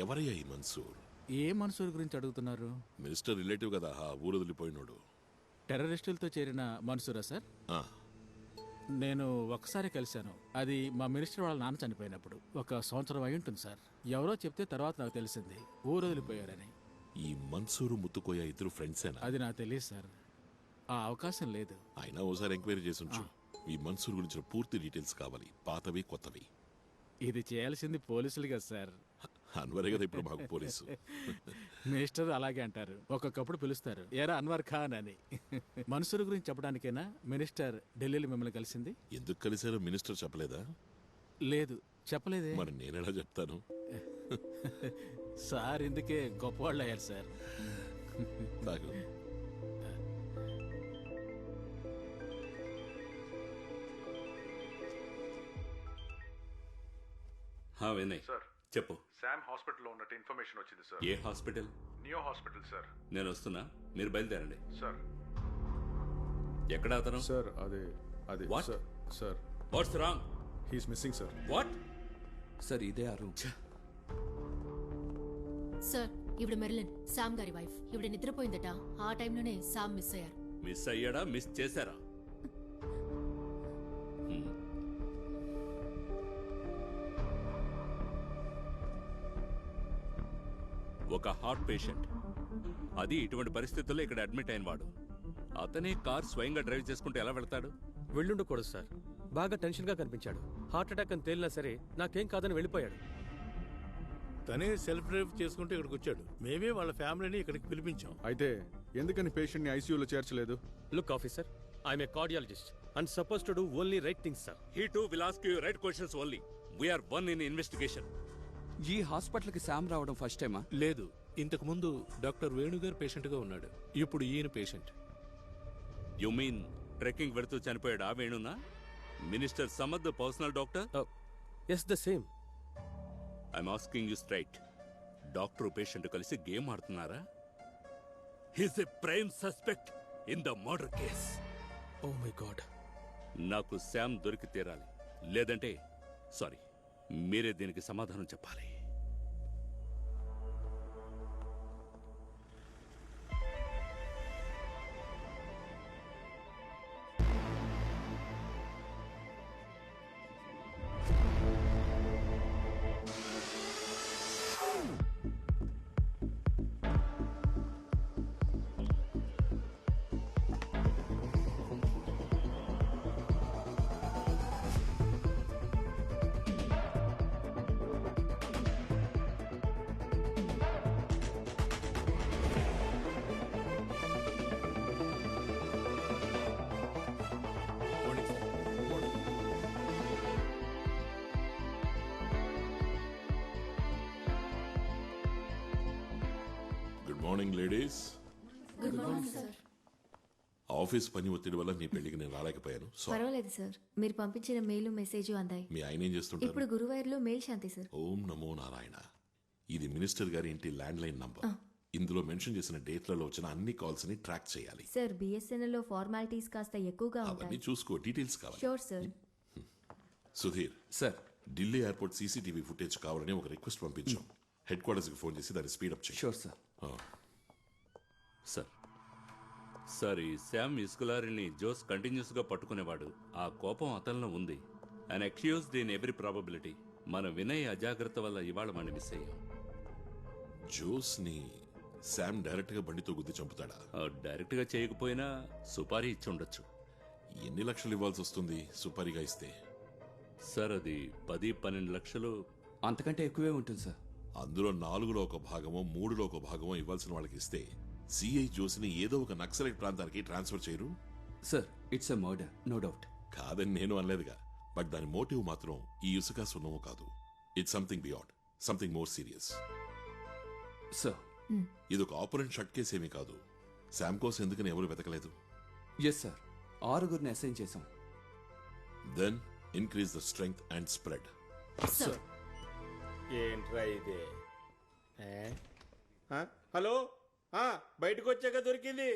ఎవరయ్యా ఈ మన్సూర్? ఏ మన్సూర్ గురించి అడుగుతున్నారు? మినిస్టర్ రిలేటివ్ కదా, ఆ ఊరు వదిలిపోయినోడు. టెర్రరిస్టులతో చేరిన మన్సూరా సార్? ఆ, నేను ఒకసారి కలిశాను. అది మా మినిస్టర్ వాళ్ళ నాన్న చనిపోయినప్పుడు. 1 సంవత్సరం అయి ఉంటుంది సార్. ఎవరో చెప్తే తర్వాత నాకు తెలిసింది ఊరు వదిలిపోయారని. ఈ మన్సూరు ముత్తుకోయ ఇద్దరు ఫ్రెండ్సేనా? అది నాకు తెలియదు సార్. ఆ అవకాశం లేదు. అయినా ఓసారి ఎంక్వైరీ చేసి ఉంచు. ఈ మన్సూర్ గురించిన పూర్తి డీటెయిల్స్ కావాలి, పాతవి కొత్తవి. ఇది చేయాల్సింది పోలీసులు కదా సార్. అన్వరే కదా ఇప్పుడు మాకు పోలీసు. మినిస్టర్ అలాగే అంటారు, ఒక్కొక్కప్పుడు పిలుస్తారు ఏరా అన్వర్ ఖాన్ అని. మన్సూర్ గురించి చెప్పడానికైనా మినిస్టర్ ఢిల్లీలో మిమ్మల్ని కలిసింది? ఎందుకు కలిశారో మినిస్టర్ చెప్పలేదా? లేదు, చెప్పలేదే. మరి నేనెలా చెప్తాను? సార్ ఇందుకే గొప్పవాళ్ళు అయ్యారు సార్. తాగు. వినయ్ సార్ చెప్పు. శామ్ హాస్పిటల్లో ఉన్నట్టు ఇన్ఫర్మేషన్ వచ్చింది సార్. ఏ హాస్పిటల్? Neo hospital sir. నేను వస్తున్నా, మీరు బయలుదేరండి. సార్ ఎక్కడ అతను? సార్ అదే What? Sir what's wrong? He's missing sir. What? Sir ఇదే ఆ రూమ్. సార్ ఇవిడ మెర్లిన్, శామ్ గారి వైఫ్. ఇవిడ నిద్రపోయిందట. ఆ టైంలోనే శామ్ మిస్ అయ్యారు. మిస్ అయ్యాడా, మిస్ చేశారా? ఒక హార్ట్ పేషెంట్, అది ఇటువంటి పరిస్థితుల్లో ఇక్కడ అడ్మిట్ అయిన వాడు. అతనే కార్ స్వయంగా డ్రైవ్ చేసుకుంటూ ఎలా వెళ్తాడు? వెళ్ళుండకూడదు సార్. బాగా టెన్షన్ గా కనిపించాడు. హార్ట్ అటాక్ అని తేలినా సరే నాకేం కాదని వెళ్ళిపోయాడు. తనే సెల్ఫ్ డ్రైవ్ చేసుకుంటూ ఇక్కడికి వచ్చాడు. మేమే వాళ్ళ ఫ్యామిలీని ఇక్కడికి పిలిపించాం. అయితే ఎందుకని పేషెంట్ ని ఐసీయూలో చేర్చలేదు? Look officer, I'm a cardiologist and suppose to do only right things sir. He too will ask you right questions only. We are one in investigation. ఈ హాస్పిటల్ కి శామ్ రావడం ఫస్ట్ టైమా? లేదు, ఇంతకు ముందు డాక్టర్ వేణుగారు పేషెంట్ గా ఉన్నాడు. ఇప్పుడు ఈయన పేషెంట్. యు మీన్ ట్రెక్కింగ్ వెళుతూ చనిపోయాడు ఆ వేణునా? Minister Samad personal doctor? Yes, the same. I'm asking you straight. Doctor patient కలిసి గేమ్ ఆడుతున్నారా? He's a prime suspect in the murder case. Oh my god. నాకు శామ్ దొరికి తీరాలి, లేదంటే సారీ, మీరే దీనికి సమాధానం చెప్పాలి. Good morning ladies. Good morning sir. Office పని ఒత్తిడి వల్ల మీ పెళ్లికి నేను రాలేకపోయాను. సారీ. పర్వాలేదు సార్, మీరు పంపించిన మెయిల్ మెసేజ్ అందాయి. మీ ఆయన ఏం చేస్తుంటారు? ఇప్పుడు గురువాయూర్లో మెయిల్ శాంతి సార్. ఓం నమో నారాయణ. ఇది మినిస్టర్ గారి ఇంటి ల్యాండ్ లైన్ నంబర్. ఇందులో మెన్షన్ చేసిన డేట్లలో వచ్చిన అన్ని కాల్స్ ని ట్రాక్ చేయాలి. సార్ బిఎస్ఎన్ఎల్ లో ఫార్మాలిటీస్ కాస్త ఎక్కువగా అవన్నీ ఉంటాయి. చూసుకో, డీటెయిల్స్ కావాలి. Sure sir. Sudheer sir, Delhi airport CCTV footage కావాలని ఒక రిక్వెస్ట్ పంపించాం. హెడ్ క్వార్టర్స్ కి ఫోన్ చేసి దాన్ని స్పీడప్ చేయి. Sure sir. సార్ ఈ శామ్ ఇస్కులారిని జోస్ కంటిన్యూస్ గా పట్టుకునేవాడు. ఆ కోపం అతనిలో ఉంది. And accused in every probability. మన వినయ్ అజాగ్రత్త వల్ల ఇవాళ మనం మిస్ అయ్యాం. జోస్ ని శామ్ డైరెక్ట్ గా బండితో గుద్ది చంపుతాడా? డైరెక్ట్ గా చేయకపోయినా సుపారీ ఇచ్చి ఉండొచ్చు. ఎన్ని లక్షలు ఇవ్వాల్సి వస్తుంది సుపారీగా ఇస్తే? సార్ అది 10-12 లక్షలు. అంతకంటే ఎక్కువే ఉంటుంది సార్. అందులో 4లో ఒక భాగమో 3లో ఒక భాగమో ఇవ్వాల్సిన వాళ్ళకి ఇస్తే సిఐ జోస్ని ఏదో ఒక నక్సలైట్ ప్రాంతానికి ట్రాన్స్ఫర్ చేయరు? Sir, it's a murder, no doubt. కాదని నేను అనలేదుగా, బట్ దాని మోటివ్ మాత్రం ఈ ఇసుక సున్నము కాదు. It's something beyond, something more serious. Sir, ఇది ఒక ఆపరెంట్ షట్ కేసు ఏమీ కాదు. శామ్ కోసం ఎందుకని ఎవరు వెతకలేదు? ఎస్ సార్, 6గురిని అసైన్ చేశాం. Then increase the strength and spread. Sir ఏంట్రా ఇదే? హలో, బయటకు వచ్చాక దొరికింది.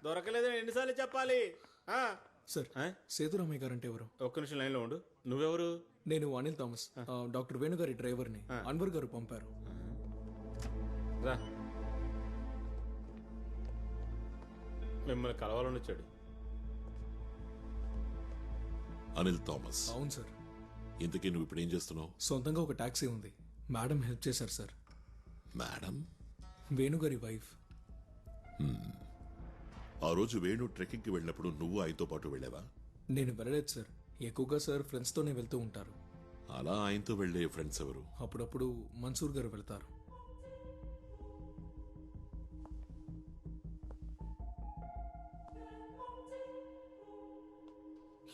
దొరకలేదని ఎన్నిసార్లు చెప్పాలి? సార్, సేతురామయ్య గారు అంటే ఎవరు? ఒక్క నిమిషం లైన్ లో ఉండు. నువ్వెవరు? నేను అనిల్ థామస్, డాక్టర్ వేణుగారి డ్రైవర్ని. అన్వర్ గారు పంపారు. రా. మిమ్మల్ని కలవాలని వచ్చాడు. అనిల్ థామస్. అవును సార్. ఇంతకీ నువ్వు ఇప్పుడు ఏం చేస్తున్నావు? సొంతంగా ఒక టాక్సీ ఉంది. మేడం హెల్ప్ చేశారు సార్. మేడం? వేణుగారి వైఫ్. ఆ రోజు వేణు ట్రెక్కింగ్కి వెళ్ళినప్పుడు నువ్వు ఆయనతో పాటు వెళ్ళావా? నేను వెళ్ళలేదు సార్. ఎక్కువగా సార్ ఫ్రెండ్స్తోనే వెళ్తూ ఉంటారు. అలా ఆయనతో వెళ్ళే ఫ్రెండ్స్ ఎవరు? అప్పుడప్పుడు మన్సూర్ గారు వెళ్తారు.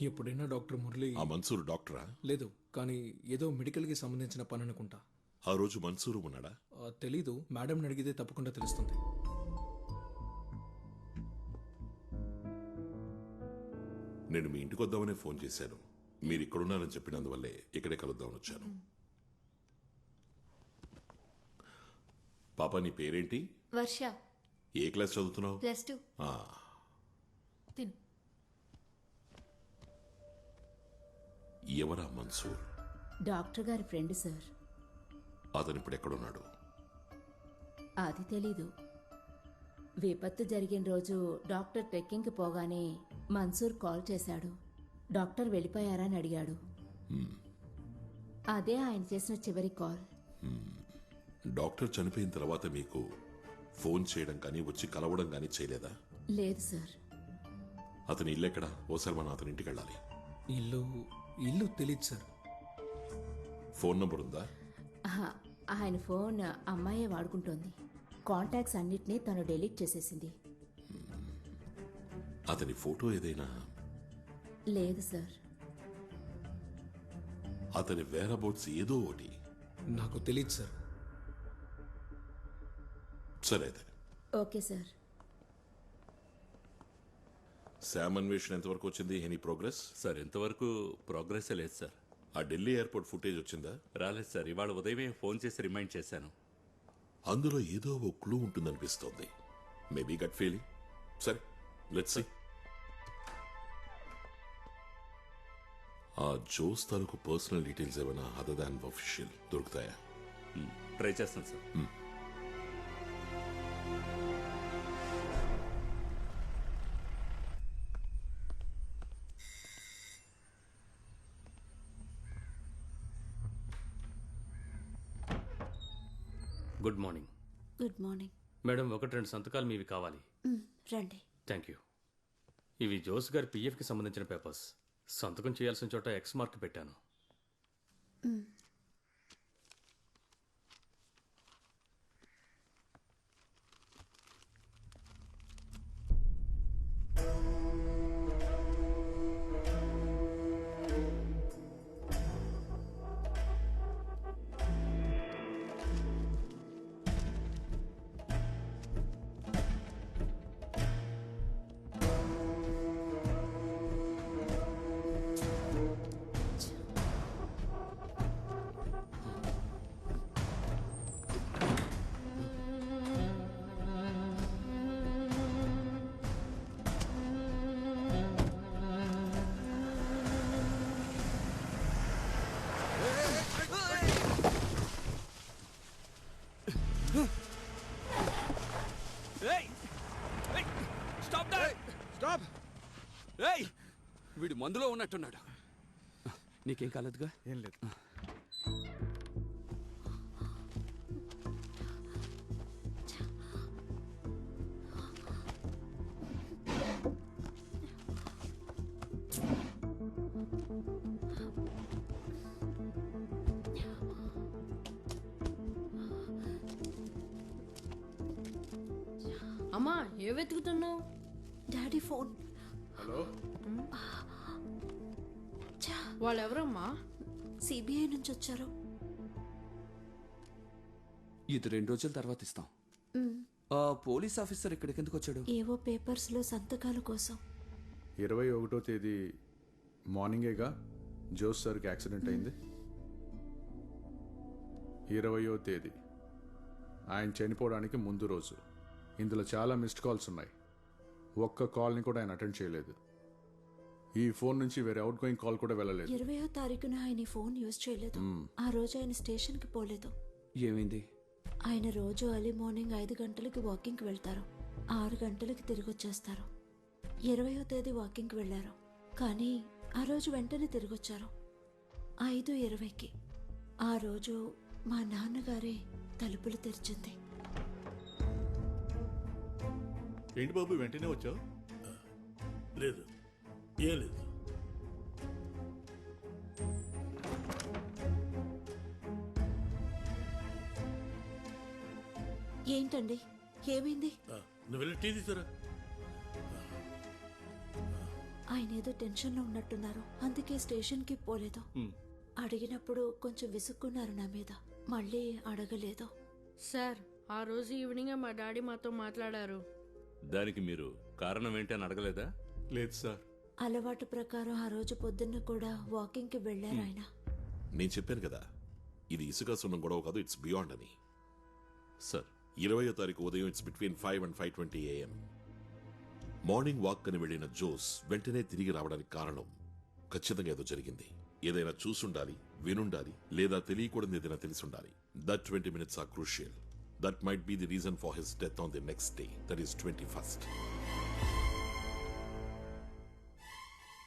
ఎప్పుడైనా డాక్టర్ మురళి. ఆ మన్సూర్ డాక్టరా? లేదు, కానీ ఏదో మెడికల్కి సంబంధించిన పని అనుకుంటా. ఆ రోజు మన్సూరు ఉన్నాడా? తెలీదు. మేడం అడిగితే తప్పకుండా తెలుస్తుంది. నేను మీ ఇంటికి వద్దామనే ఫోన్ చేశాను. మీరు ఇక్కడున్నారని చెప్పినందువల్లే ఇక్కడే కలుద్దామని వచ్చాను. పాప నీ పేరేంటి? వర్ష. ఏ క్లాస్ చదువుతున్నావు? +2. తిను. ఎవరా మన్సూర్? డాక్టర్ గారి ఫ్రెండ్ సార్. అతను ఇప్పుడు ఎక్కడున్నాడు? అది తెలీదు. విపత్తు జరిగిన రోజు డాక్టర్ ట్రెక్కింగ్కి పోగానే మన్సూర్ కాల్ చేశాడు. డాక్టర్ వెళ్ళిపోయారా అని అడిగాడు. అదే ఆయన చేసిన చివరి కాల్. డాక్టర్ చనిపోయిన తర్వాత మీకు ఫోన్ చేయడం కానీ వచ్చి కలవడం కానీ చేయలేదా? లేదు సార్. అతని ఇల్లు ఎక్కడా? ఓసారి మనం అతని ఇంటికి వెళ్ళాలి. ఇల్లు తెలీదు సార్. ఫోన్ నంబర్ ఉందా? ఆయన ఫోన్ అమ్మాయే వాడుకుంటోంది. కాంటాక్ట్స్ అన్నిటినీ తను డిలీట్ చేసేసింది. అతని ఫోటో ఏదైనా? లేదు సార్. అతని వేరబౌట్స్ ఏదో ఒకటి? నాకు తెలీదు సార్. సరే అయితే. Okay sir. శామ్ అన్వేషణ ఎంతవరకు వచ్చింది? Any progress? సార్ ఇంతవరకు ప్రోగ్రెస్ లేదు సార్. ఆ ఢిల్లీ ఎయిర్పోర్ట్ ఫుటేజ్ వచ్చిందా? రాలేదు సార్. ఇవాళ ఉదయమే ఫోన్ చేసి రిమైండ్ చేశాను. అందులో ఏదో ఓ క్లూ ఉంటుందనిపిస్తోంది. Maybe gut feeling. సరే, లెట్స్ సీ. ఆ జోస్ తాలూకు పర్సనల్ డీటెయిల్స్ ఏమైనా అదర్ దాన్ అఫీషియల్ దొరుకుతాయా? ట్రై చేస్తాను sir. Good morning. Good morning madam. 1-2 సంతకాలు మీవి కావాలి. రండి. Thank you. ఇవి జోస్ గారి పిఎఫ్కి సంబంధించిన పేపర్స్. సంతకం చేయాల్సిన చోట ఎక్స్ మార్క్ పెట్టాను. వీడు మందులో ఉన్నట్టున్నాడు. నీకేం కాలేదుగా? ఏం లేదు. అమ్మా, ఏ వెతుకుతున్నావు? Daddy phone. హలో, వాళ్ళెవరమ్మా? సిబిఐ నుంచి వచ్చారు. ఇది 2 రోజుల తర్వాత ఇస్తాం. ఆ పోలీస్ ఆఫీసర్ ఇక్కడికి ఎందుకు వచ్చాడు? ఏవో పేపర్స్లో సంతకాల కోసం. 21వ తేదీ మార్నింగేగా జోస్ సార్కి యాక్సిడెంట్ అయింది. 20వ తేదీ ఆయన చనిపోవడానికి ముందు రోజు. ఇందులో చాలా మిస్డ్ కాల్స్ ఉన్నాయి. ఒక్క కాల్ని కూడా ఆయన అటెండ్ చేయలేదు. ఈ ఫోన్ నుంచి వేరే అవుట్ గోయింగ్ కాల్ కూడా వెళ్ళలేదు. 20వ తారీఖున ఆయన ఫోన్ యూజ్ చేయలేదు. ఆ రోజు ఆయన స్టేషన్కి పోలేదు. ఏమైంది? ఆయన రోజు అర్లీ మార్నింగ్ 5 గంటలకి వాకింగ్కి వెళ్తారు, 6 గంటలకి తిరిగి వచ్చేస్తారు. 20వ తేదీ వాకింగ్కి వెళ్ళారు, కానీ ఆ రోజు వెంటనే తిరిగి వచ్చారు 5:20కి. ఆ రోజు మా నాన్నగారే తలుపులు తెరిచింది. ఏంటి బాబు వెంటనే వచ్చావు? లేదు, ఏం లేదు. ఏంటండి, ఏమైంది? నువ్వు వెళ్ళి టీ తీసుకురా. ఆయన ఏదో టెన్షన్లో ఉన్నట్టున్నారు, అందుకే స్టేషన్కి పోలేదు. అడిగినప్పుడు కొంచెం విసుక్కున్నారు నా మీద, మళ్ళీ అడగలేదు. సార్, ఆ రోజు ఈవినింగ్ మా డాడీ మాతో మాట్లాడారు. దానికి మీరు కారణం ఏంటి అని అడగలేదా? లేదు సార్. అలవాటు ప్రకారం ఆ రోజు పొద్దున్న కూడా వాకింగ్కి వెళ్ళారు ఆయన. నేను చెప్పాను కదా, ఇది ఇసుక సున్నం గొడవ కాదు, ఇట్స్ బియాండ్ అని. సార్, 20వ తారీఖు ఉదయం it's between 5 and 5:20 AM. Morning walk అని వెళ్లిన జోస్ వెంటనే తిరిగి రావడానికి కారణం ఖచ్చితంగా ఏదో జరిగింది. ఏదైనా చూసుండాలి, వినుండాలి, లేదా తెలియకూడదు ఏదైనా తెలిసుండాలి. That 20 minutes are crucial. That might be the reason for his death on the next day, that is 21st.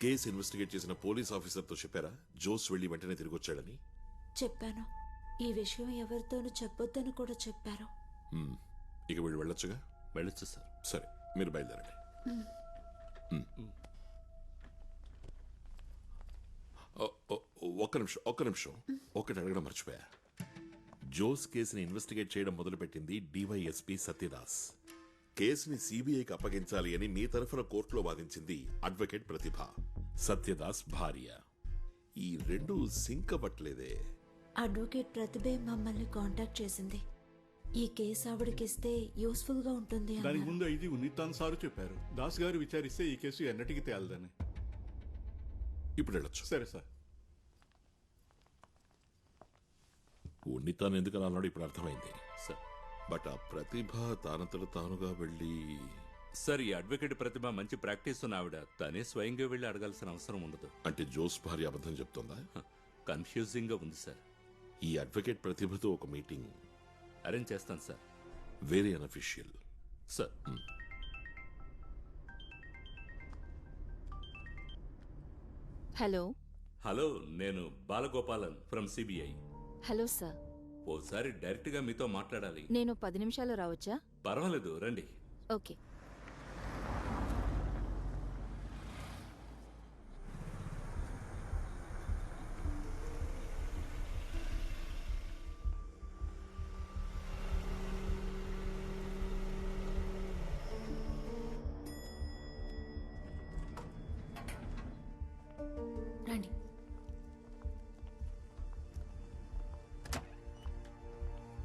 Case investigate చేసిన పోలీస్ ఆఫీసర్తో చెప్పారా జోస్ వెళ్లి వెంటనే తిరిగి వచ్చాడని? చెప్పాను. ఈ విషయం ఎవరితోనూ చెప్పొద్దని కూడా చెప్పారు. ఇక వీళ్ళు వెళ్ళొచ్చుగా? వెళ్ళొచ్చు సార్. సరే, మీరు బయలుదేరండి. ఒక్క నిమిషం ఒకటి అడగడం మర్చిపోయా. జోస్ కేసుని ఇన్వెస్టిగేట్ చేయడం మొదలుపెట్టింది డివైఎస్పీ సత్యదాస్. కేసుని సిబిఐకి అప్పగించాలి అని మీ తరఫున కోర్టులో వాదించింది అడ్వకేట్ ప్రతిభ, సత్యదాస్ భార్య. ఈ రెండు సింక్ అవ్వట్లేదే. అడ్వకేట్ ప్రతిభే మమ్మల్ని కాంటాక్ట్ చేసింది. ఈ కేసు ఆవిడకిస్తే యూస్ఫుల్ గా ఉంటుంది అన్నారు. దానికి ముందు ఇది ఉన్నితాన్ సారు చెప్పారు. దాస్ గారు విచారిస్తే ఈ కేసు ఎన్నటికి తేలదని. ఇప్పుడు వెళ్ళొచ్చు. సరే సార్. ఉన్నితాన్ ఎందుకని అన్నాడు ఇప్పుడు అర్థమైంది సార్. బట్ ఆ ప్రతిభ తానంతట తానుగా వెళ్ళి... సార్, ఈ అడ్వకేట్ ప్రతిభ మంచి ప్రాక్టీస్ ఉన్న ఆవిడ, తనే స్వయంగా వెళ్ళి అడగాల్సిన అవసరం ఉండదు. అంటే జోస్ భార్య అబద్ధం చెప్తుందా? కన్ఫ్యూజింగ్ గా ఉంది సార్. ఈ అడ్వకేట్ ప్రతిభతో ఒక మీటింగ్ అరేంజ్ చేస్తాను sir. Very unofficial sir. Hello. Hello, నేను Balagopalan from CBI. Hello sir. ఓసారి డైరెక్ట్ గా మీతో మాట్లాడాలి. నేను 10 నిమిషాలు రావచ్చా? పర్వాలేదు, రండి. ఓకే. రండి.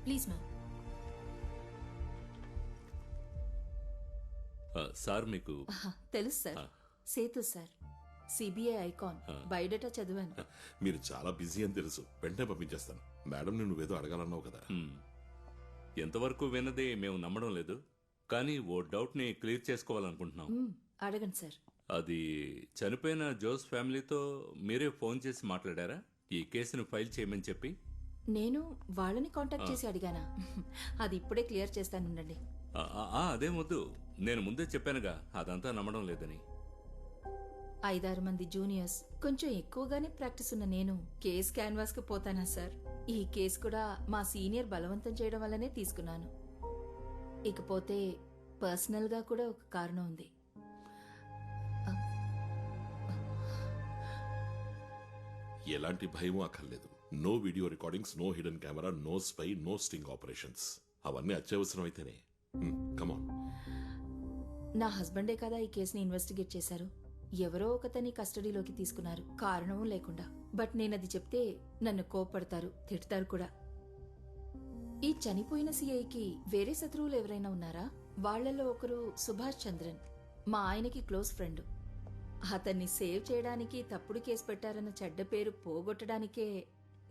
Please ma'am. సార్ మీకు తెలుసు sir. Sethu sir, CBI icon. Biodata చదివాను. మీరు చాలా బిజీ అని తెలుసు, వెంటనే పంపించేస్తాను. మేడం నువ్వేదో అడగాలన్నావు కదా. ఎంతవరకు విన్నది మేము నమ్మడం లేదు, కానీ ఓ డౌట్ ని క్లియర్ చేసుకోవాలనుకుంటున్నాం. అడగండి సార్. అది చనిపోయిన జోస్ ఫ్యామిలీతో మీరే ఫోన్ చేసి మాట్లాడారా ఈ కేసును ఫైల్ చేయమని చెప్పి? నేను వాళ్ళని కాంటాక్ట్ చేసి అడిగానా? అది ఇప్పుడే క్లియర్ చేస్తానుండండి. అదే వద్దు, నేను ముందే చెప్పానుగా అదంతా నమ్మడం లేదని. 5-6 మంది జూనియర్స్, కొంచెం ఎక్కువగానే ప్రాక్టీస్ ఉన్న నేను కేస్ క్యాన్వాస్ కి పోతానా సార్? ఈ కేసు కూడా మా సీనియర్ బలవంతం చేయడం వల్లనే తీసుకున్నాను. ఇకపోతే పర్సనల్ గా కూడా ఒక కారణం ఉంది. ఎలాంటి భయమూ అక్కర్లేదు. No video recordings, no hidden camera, no spy, no sting operations. అవన్నీ అత్యవసరం అయితేనే. కమాన్. నా హస్బెండే కదా ఈ కేసుని ఇన్వెస్టిగేట్ చేశారు. ఎవరో ఒకతని కస్టడీలోకి తీసుకున్నారు, కారణం లేకుండా. బట్ నేనది చెప్తే నన్ను కోప్పడతారు, తిడతారు కూడా. ఈ చనిపోయిన సిఐకి వేరే శత్రువులు ఎవరైనా ఉన్నారా? వాళ్లలో ఒకరు సుభాష్ చంద్రన్, మా ఆయనకి క్లోజ్ ఫ్రెండ్. అతన్ని సేవ్ చేయడానికి తప్పుడు కేసు పెట్టారన్న చెడ్డ పేరు పోగొట్టడానికే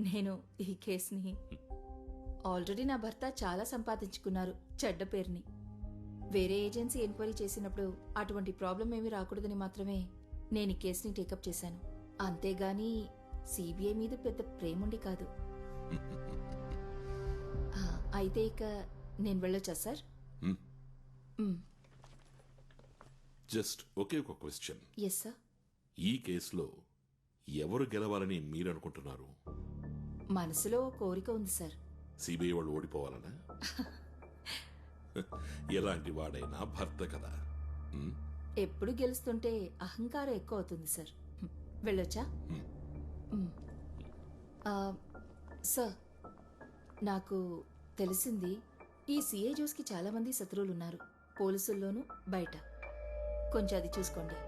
నేను ఈ కేసుని... ఆల్రెడీ నా భర్త చాలా సంపాదించుకున్నారు చెడ్డ పేరుని. వేరే ఏజెన్సీ ఎంక్వైరీ చేసినప్పుడు అటువంటి ప్రాబ్లం ఏమీ రాకూడదని మాత్రమే నేను ఈ కేసుని టేకప్ చేశాను. అంతేగాని సిబిఐ మీద పెద్ద ప్రేముండి కాదు. అయితే ఇక నేను వెళ్ళొచ్చా సార్? జస్ట్ ఒకే ఒక క్వశ్చన్. Yes sir. ఈ కేసులో ఎవరు గెలవాలని మీరు అనుకుంటున్నారు? మనసులో కోరిక ఉంది సార్. సిబిఐ వాళ్ళు ఓడిపోవాలనా? ఎలాంటి వాడైనా భర్త కదా. ఎప్పుడు గెలుస్తుంటే అహంకారం ఎక్కువ అవుతుంది సార్. వెళ్ళొచ్చా? సార్, నాకు తెలిసింది ఈ సిఐ జోస్కి చాలా మంది శత్రువులు ఉన్నారు, పోలీసుల్లోనూ బయట. కొంచెం అది చూసుకోండి.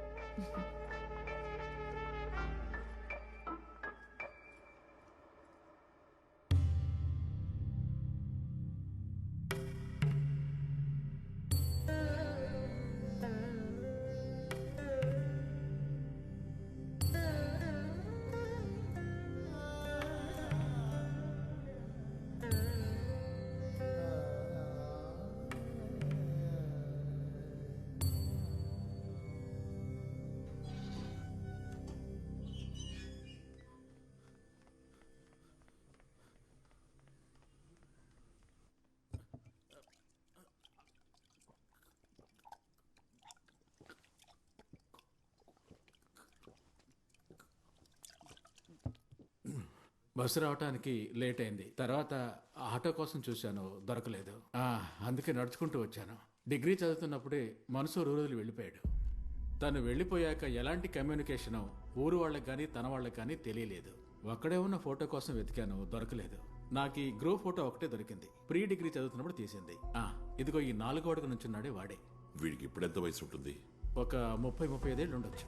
బస్సు రావటానికి లేట్ అయింది. తర్వాత ఆటో కోసం చూశాను, దొరకలేదు. అందుకే నడుచుకుంటూ వచ్చాను. డిగ్రీ చదువుతున్నప్పుడే మన్సూర్ ఊరు వెళ్ళిపోయాడు. తను వెళ్ళిపోయాక ఎలాంటి కమ్యూనికేషను ఊరు వాళ్ళకి కానీ తన వాళ్ళకి కానీ తెలియలేదు. ఒక్కడే ఉన్న ఫోటో కోసం వెతికాను, దొరకలేదు. నాకు ఈ గ్రూప్ ఫోటో ఒకటే దొరికింది. ప్రీ డిగ్రీ చదువుతున్నప్పుడు తీసింది. ఇదిగో ఈ 4వ అడుగు నుంచున్నాడే వాడే. వీడికి ఇప్పుడెంత వయసు ఉంటుంది? ఒక 30-35 ఏళ్ళు ఉండొచ్చు.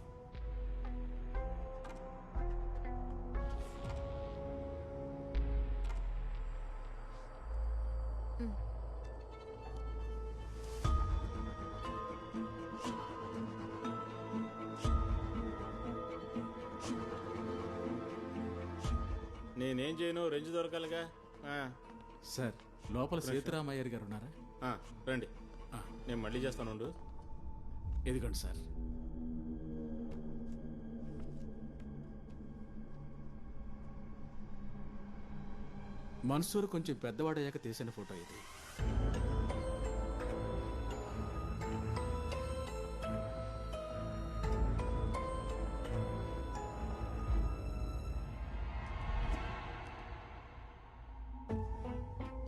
నేనేం చేయను, రెంజ్ దొరకాలిగా. సార్, లోపల సీతారామయ్యర్ గారు ఉన్నారా? రండి, నేను మళ్ళీ చేస్తాను. ఇదిగోండి సార్. మన్సూర్ కొంచెం పెద్దవాడయ్యాక తీసిన ఫోటో ఇది.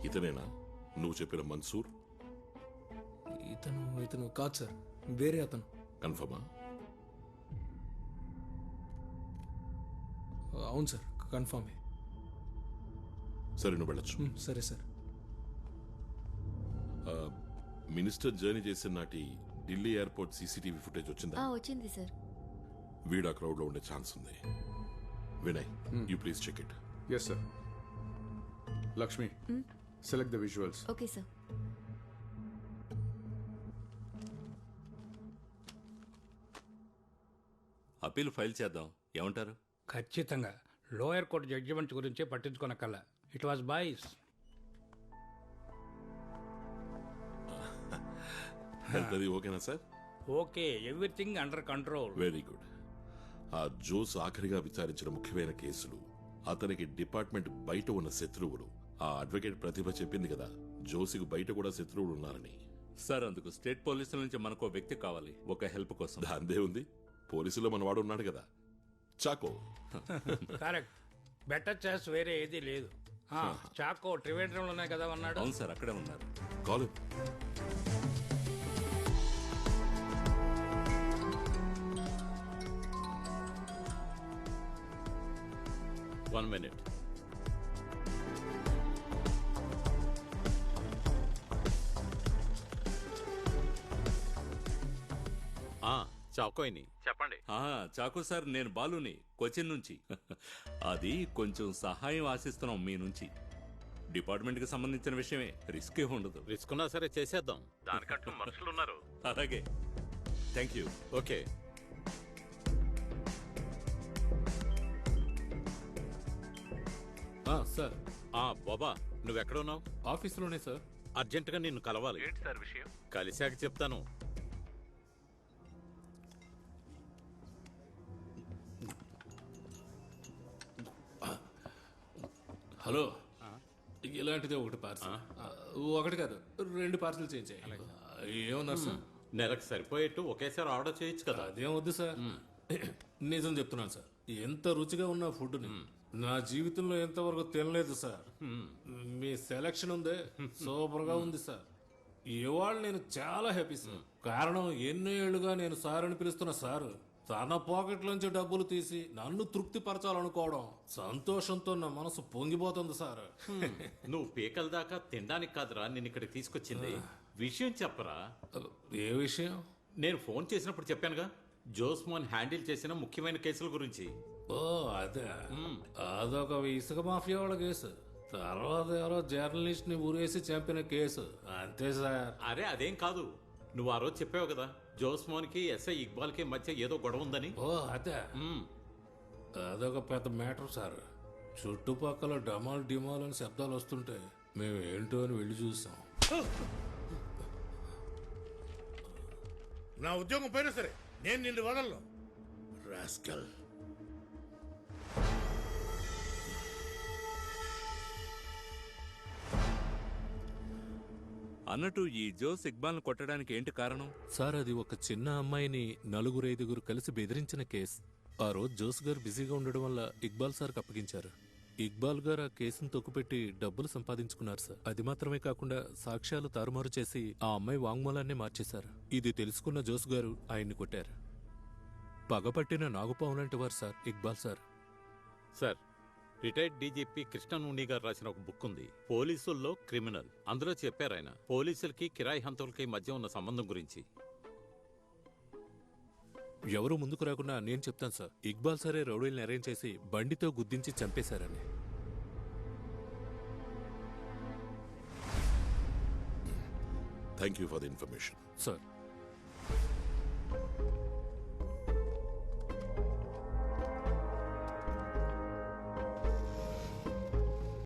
ఇతనేనా నువ్వు చెప్పిన మన్సూర్? ఇతను కాదు సార్, వేరే అతను. కన్ఫర్మా? అవును సార్, కన్ఫర్మే. సరే, నువ్వు వెళ్ళొచ్చు. సరే సార్. మినిస్టర్ జర్నీ చేసిన నాటి ఢిల్లీ ఎయిర్పోర్ట్ సీసీటీవీ ఫుటేజ్ వచ్చిందా? వచ్చింది సార్. వీడు ఆ క్రౌడ్ లో ఉండే ఛాన్స్ ఉంది. Vinay, you please check it. Yes sir. Lakshmi, select the visuals. Okay sir. Appeal file చేద్దాం, ఏమంటారు? ఖచ్చితంగా. లోయర్ కోర్టు జడ్జిమెంట్ గురించి పట్టించుకోనక్కల్లా. It was boys. ఓకేనా సార్? Okay, everything under control. Very good. ఆ జోస్ ఆఖరిగా విచారించిన ముఖ్యమైన కేసులు, అతనికి డిపార్ట్మెంట్ బయట ఉన్న శత్రువులు. ఆ అడ్వకేట్ ప్రతిభ చెప్పింది కదా, జోసికి బయట కూడా శత్రువులు ఉన్నారని. సార్, అందుకు స్టేట్ పోలీసుల నుంచి మనకు వ్యక్తి కావాలి, ఒక హెల్ప్ కోసం. దాందే ఉంది, పోలీసులో మనవాడు ఉన్నాడు కదా, చాకో. కరెక్ట్. బెటర్ చాయిస్ వేరే ఏదీ లేదు. చాకో ట్రివేండ్రంలోనే కదా ఉన్నాడు. అవును సార్, అక్కడే ఉన్నారు. కాల్. One minute. చాకోయిని చెప్పండి. చాకో సార్, నేను బాలుని, కొచ్చిన్ నుంచి. అది కొంచెం సహాయం ఆశిస్తున్నాం మీ నుంచి. డిపార్ట్మెంట్ కి సంబంధించిన విషయమే, రిస్క్ ఏ ఉండదు. రిస్క్ ఉన్నా సరే చేసేద్దాం. దానికంటూ మనుషులు ఉన్నారు. అలాగే, థ్యాంక్ యూ. ఓకే. సార్. బాబా, నువ్వెక్కడ ఉన్నావు? ఆఫీస్లోనే సార్. అర్జెంటుగా నిన్ను కలవాలి. ఏంటి సార్ విషయం? కలిశాక చెప్తాను. హలో, ఇలాంటిదే ఒకటి పార్సల్. ఒకటి కాదు 2 పార్సల్ చేయించాయి. ఏమన్నారు సార్? నెలకు సరిపోయేట్టు ఒకేసారి ఆర్డర్ చేయొచ్చు కదా. అదేం వద్దు సార్. నిజం చెప్తున్నాను సార్, ఎంత రుచిగా ఉన్న ఫుడ్ని నా జీవితంలో ఎంతవరకు తినలేదు సార్. మీ సెలక్షన్ ఉందే సూపర్ గా ఉంది సార్. ఇవాళ నేను చాలా హ్యాపీ సార్. కారణం ఎన్నో ఏళ్లుగా నేను సార్ అని పిలుస్తున్న సార్ తన పాకెట్లోంచి డబ్బులు తీసి నన్ను తృప్తి పరచాలనుకోవడం సంతోషంతో నా మనసు పొంగిపోతుంది సార్. నువ్వు పీకల దాకా తినడానికి కాదురా నిన్ను ఇక్కడికి తీసుకొచ్చింది. విషయం చెప్పరా. ఏ విషయం? నేను ఫోన్ చేసినప్పుడు చెప్పానుగా, జోస్మోన్ హ్యాండిల్ చేసిన ముఖ్యమైన కేసుల గురించి. ఓ అదే, అదొక ఇసుక మాఫియా వాళ్ళ కేసు. తర్వాత ఎవరో జర్నలిస్ట్ ని ఊరేసి చంపిన కేసు. అంతే సార్. అరే అదేం కాదు, నువ్వు ఆ రోజు చెప్పావు కదా జోస్మోన్ కి ఎస్ఐ ఇక్బాల్ కి మధ్య ఏదో గొడవ ఉందని. ఓ అదే, అదొక పెద్ద మ్యాటర్ సార్. చుట్టుపక్కల డమాల్ డిమాల్ అని శబ్దాలు వస్తుంటే మేము ఏంటో అని వెళ్ళి చూసాం. నా ఉద్యోగం పోయినా సరే నేను నిన్ను వదలను రాస్కల్. అన్నట్టు ఈ జోస్ ఇక్బాల్ను కొట్టడానికి ఏంటి కారణం? సార్ అది ఒక చిన్న అమ్మాయిని 4-5 కలిసి బెదిరించిన కేసు. ఆ రోజు జోస్ గారు బిజీగా ఉండడం వల్ల ఇక్బాల్ సార్కి అప్పగించారు. ఇక్బాల్ గారు ఆ కేసును తొక్కుపెట్టి డబ్బులు సంపాదించుకున్నారు సార్. అది మాత్రమే కాకుండా సాక్ష్యాలు తారుమారు చేసి ఆ అమ్మాయి వాంగ్మూలాన్ని మార్చేశారు. ఇది తెలుసుకున్న జోస్ గారు ఆయన్ని కొట్టారు. పగపట్టిన నాగుపాము లాంటి వారు sir Iqbal sir. Sir, retired DGP Krishnanunni గారు రాసిన ఒక బుక్ ఉంది, పోలీసుల్లో క్రిమినల్. అందులో చెప్పారు ఆయన పోలీసులకి కిరాయి హంతకులకి మధ్య ఉన్న సంబంధం గురించి. ఎవరూ ముందుకు రాకుండా నేను చెప్తాను సార్, ఇక్బాల్ సరే రౌడీల్ని అరేంజ్ చేసి బండితో గుద్దించి చంపేశారని. Thank you for the information sir.